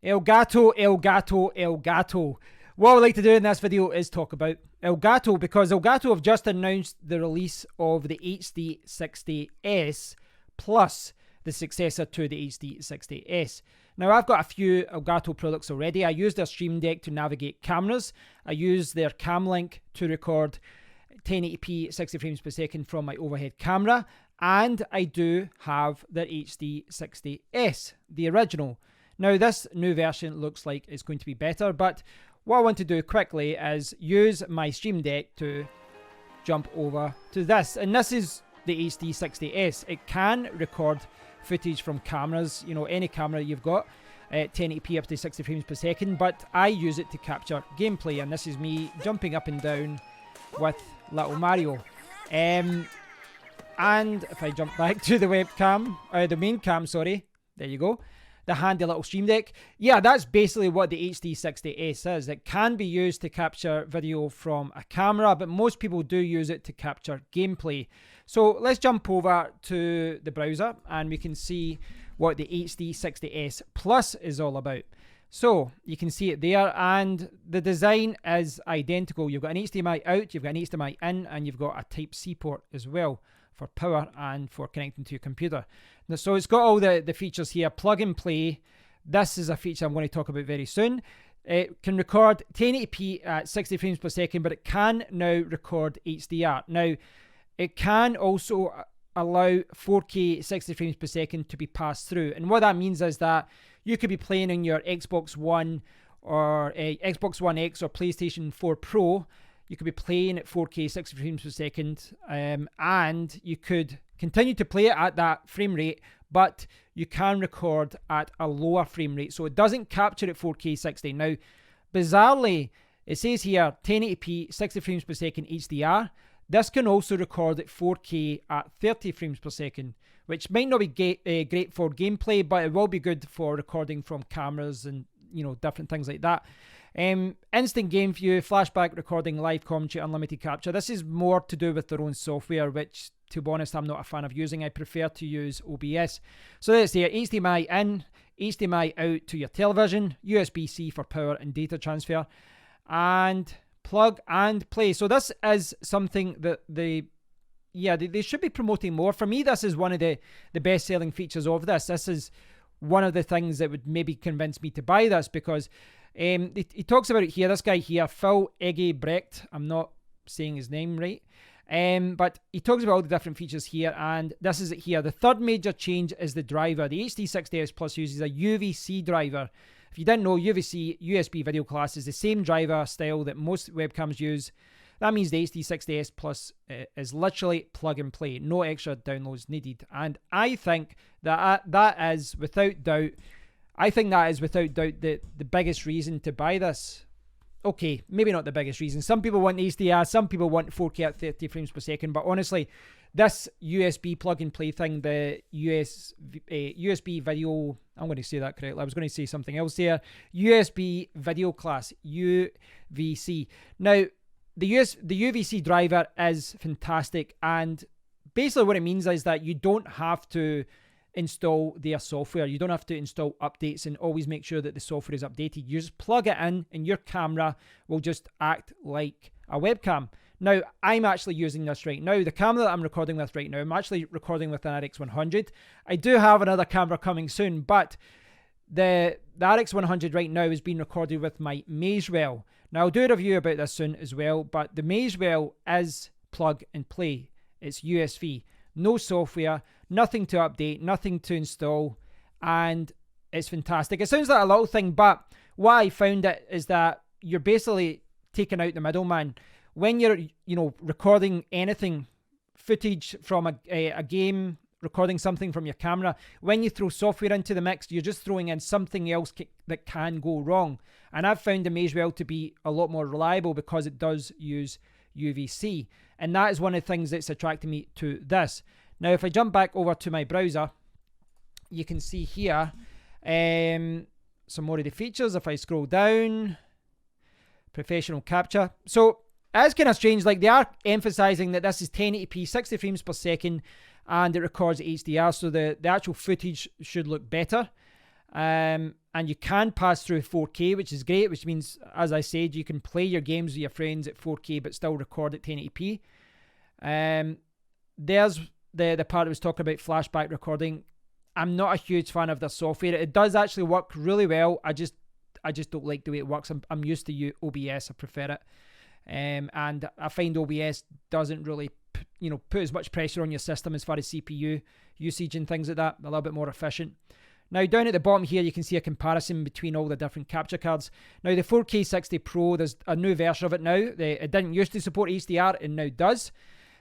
Elgato, Elgato, Elgato. What I'd like to do in this video is talk about Elgato, because Elgato have just announced the release of the HD60 S Plus, the successor to the HD60 S. Now, I've got a few Elgato products already. I use their Stream Deck to navigate cameras. I use their Cam Link to record 1080p 60 frames per second from my overhead camera. And I do have their HD60 S, the original. Now, this new version looks like it's going to be better, but what I want to do quickly is use my Stream Deck to jump over to this. And this is the HD60 S. It can record footage from cameras, you know, any camera you've got, 1080p up to 60 frames per second, but I use it to capture gameplay, and this is me jumping up and down with little Mario. And if I jump back to the webcam, the main cam, sorry, there you go, the handy little Stream Deck. Yeah, that's basically what the HD60 S is. It can be used to capture video from a camera, but most people do use it to capture gameplay. So let's jump over to the browser and we can see what the HD60 S Plus is all about. So you can see it there, and the design is identical. You've got an HDMI out, you've got an HDMI in, and you've got a Type-C port as well for power and for connecting to your computer. So it's got all the features here. Plug and play. This is a feature I'm going to talk about very soon. It can record 1080p at 60 frames per second, but it can now record HDR. Now, it can also allow 4K 60 frames per second to be passed through. And what that means is that you could be playing on your Xbox One or Xbox One X or PlayStation 4 Pro. You could be playing at 4K 60 frames per second, and you could continue to play it at that frame rate, but you can record at a lower frame rate. So it doesn't capture at 4K 60. Now, bizarrely, it says here 1080p 60 frames per second HDR. This can also record at 4K at 30 frames per second, which might not be great for gameplay, but it will be good for recording from cameras and, you know, different things like that. Instant game view, flashback recording, live commentary, unlimited capture. This is more to do with their own software, which, to be honest, I'm not a fan of using. I prefer to use OBS. So let's say HDMI in, HDMI out to your television, USB-C for power and data transfer, and plug and play. So this is something that they should be promoting more. For me, this is one of the best-selling features of this. This is one of the things that would maybe convince me to buy this, because he talks about it here. This guy here, Phil Eggebrecht, I'm not saying his name right, but he talks about all the different features here, and this is it here. The third major change is the driver. The HD60 S Plus uses a UVC driver. If you didn't know, UVC, USB video class, is the same driver style that most webcams use. That means the HD60 S Plus is literally plug and play. No extra downloads needed. And I think that is without doubt the biggest reason to buy this. Okay, maybe not the biggest reason. Some people want HDR, some people want 4K at 30 frames per second, but honestly, this USB plug and play thing, the USB video, I'm going to say that correctly. I was going to say something else there. USB video class, UVC. Now, the UVC driver is fantastic, and basically what it means is that you don't have to install their software. You don't have to install updates and always make sure that the software is updated. You just plug it in and your camera will just act like a webcam. Now, I'm actually using this right now. The camera that I'm recording with right now, I'm actually recording with an RX100. I do have another camera coming soon, but the RX100 right now is being recorded with my Mazewell. Now, I'll do a review about this soon as well, but the Mazewell is plug and play. It's USB. No software, nothing to update, nothing to install, and it's fantastic. It sounds like a little thing, but what I found it is that you're basically taking out the middleman. When you're, you know, recording anything, footage from a game, recording something from your camera, when you throw software into the mix, you're just throwing in something else that can go wrong. And I've found the Mazewell to be a lot more reliable because it does use UVC. And that is one of the things that's attracted me to this. Now, if I jump back over to my browser, you can see here some more of the features. If I scroll down, professional capture. So it's kind of strange. Like, they are emphasizing that this is 1080p, 60 frames per second, and it records HDR. So the actual footage should look better. And you can pass through 4K, which is great, which means, as I said, you can play your games with your friends at 4K but still record at 1080p. There's the part I was talking about, flashback recording. I'm not a huge fan of the software. It does actually work really well. I just don't like the way it works. I'm used to OBS. I prefer it. And I find OBS doesn't really put as much pressure on your system as far as CPU usage and things like that. A little bit more efficient. Now, down at the bottom here, you can see a comparison between all the different capture cards. Now, the 4K 60 Pro, there's a new version of it now. It didn't used to support HDR, and now does.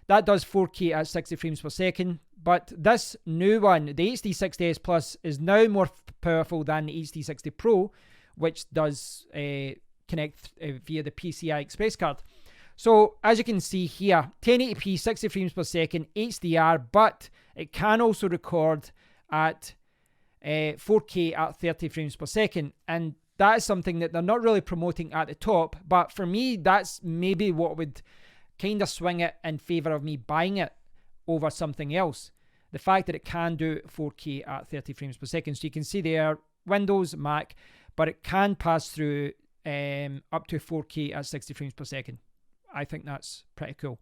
That does 4K at 60 frames per second. But this new one, the HD60 S Plus, is now more powerful than the HD60 Pro, which does connect via the PCI Express card. So, as you can see here, 1080p, 60 frames per second, HDR, but it can also record at 4K at 30 frames per second. And that is something that they're not really promoting at the top. But for me, that's maybe what would kind of swing it in favor of me buying it over something else. The fact that it can do 4K at 30 frames per second. So you can see there, Windows, Mac, but it can pass through up to 4K at 60 frames per second. I think that's pretty cool.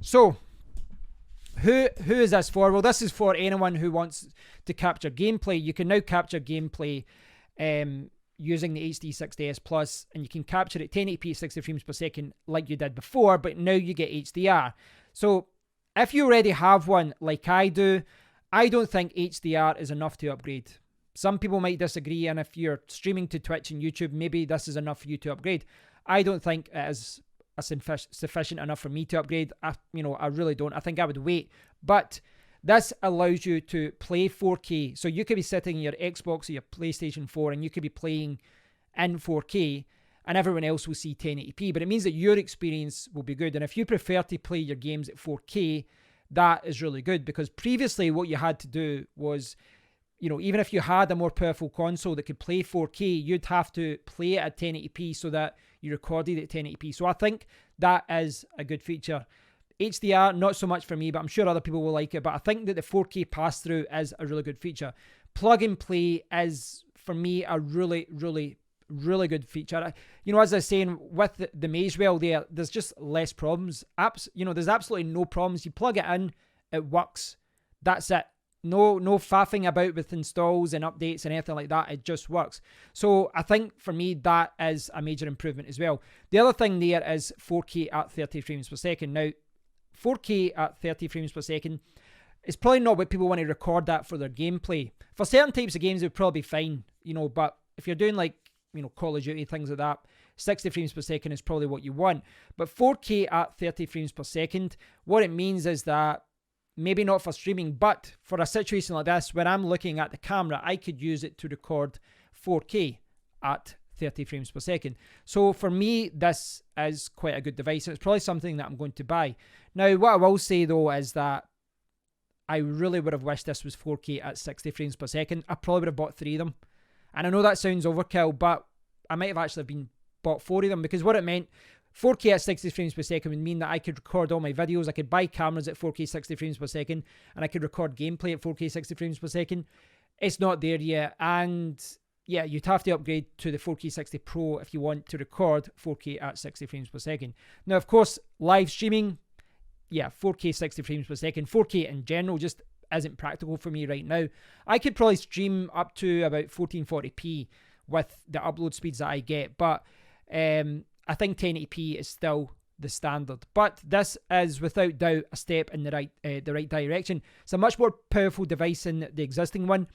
So, who is this for? Well, this is for anyone who wants to capture gameplay. You can now capture gameplay using the HD60 S Plus, and you can capture it 1080p 60 frames per second like you did before, but now you get HDR. So if you already have one like I do, I don't think HDR is enough to upgrade. Some people might disagree, and if you're streaming to Twitch and YouTube, maybe this is enough for you to upgrade. I don't think it is sufficient enough for me to upgrade. I really don't. I think I would wait. But this allows you to play 4K. So you could be sitting in your Xbox or your PlayStation 4 and you could be playing in 4K and everyone else will see 1080p. But it means that your experience will be good. And if you prefer to play your games at 4K, that is really good. Because previously what you had to do was, even if you had a more powerful console that could play 4K, you'd have to play it at 1080p so that you recorded at 1080p. So I think that is a good feature. HDR, not so much for me, but I'm sure other people will like it. But I think that the 4K pass-through is a really good feature. Plug and play is, for me, a really, really, really good feature. As I was saying, with the Mazewell there's just less problems. There's absolutely no problems. You plug it in, it works. That's it. No faffing about with installs and updates and anything like that. It just works. So I think for me that is a major improvement as well. The other thing there is 4K at 30 frames per second. Now, 4K at 30 frames per second is probably not what people want to record that for their gameplay. For certain types of games, it would probably be fine, but if you're doing Call of Duty, things like that, 60 frames per second is probably what you want. But 4K at 30 frames per second, what it means is that maybe not for streaming, but for a situation like this, when I'm looking at the camera, I could use it to record 4K at 30 frames per second. So for me, this is quite a good device, and it's probably something that I'm going to buy. Now, what I will say though is that I really would have wished this was 4K at 60 frames per second. I probably would have bought 3 of them. And I know that sounds overkill, but I might have actually bought 4 of them, because what it meant, 4K at 60 frames per second would mean that I could record all my videos. I could buy cameras at 4K 60 frames per second, and I could record gameplay at 4K 60 frames per second. It's not there yet, and yeah, you'd have to upgrade to the 4K 60 Pro if you want to record 4K at 60 frames per second. Now, of course, live streaming, 4K 60 frames per second. 4K in general just isn't practical for me right now. I could probably stream up to about 1440p with the upload speeds that I get, but I think 1080p is still the standard. But this is without doubt a step in the right direction. It's a much more powerful device than the existing one.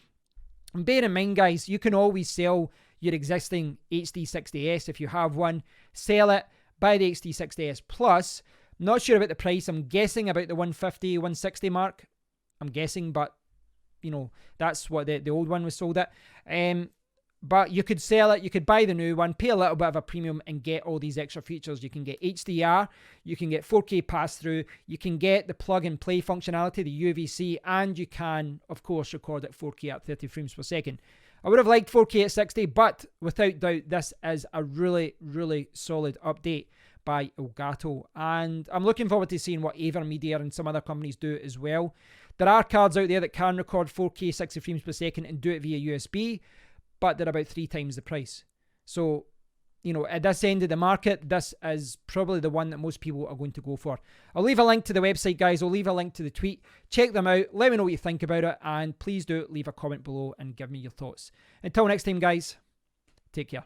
And bear in mind, guys, you can always sell your existing HD60 S if you have one. Sell it, buy the HD60 S Plus. Not sure about the price. I'm guessing about the 150, 160 mark. I'm guessing, but that's what the old one was sold at. But you could sell it, you could buy the new one, pay a little bit of a premium and get all these extra features. You can get HDR, you can get 4K pass-through, you can get the plug-and-play functionality, the UVC, and you can, of course, record at 4K at 30 frames per second. I would have liked 4K at 60, but without doubt, this is a really, really solid update by Elgato. And I'm looking forward to seeing what AverMedia and some other companies do as well. There are cards out there that can record 4K 60 frames per second and do it via USB, but they're about 3 times the price. So, you know, at this end of the market, this is probably the one that most people are going to go for. I'll leave a link to the website, guys. I'll leave a link to the tweet. Check them out. Let me know what you think about it. And please do leave a comment below and give me your thoughts. Until next time, guys, take care.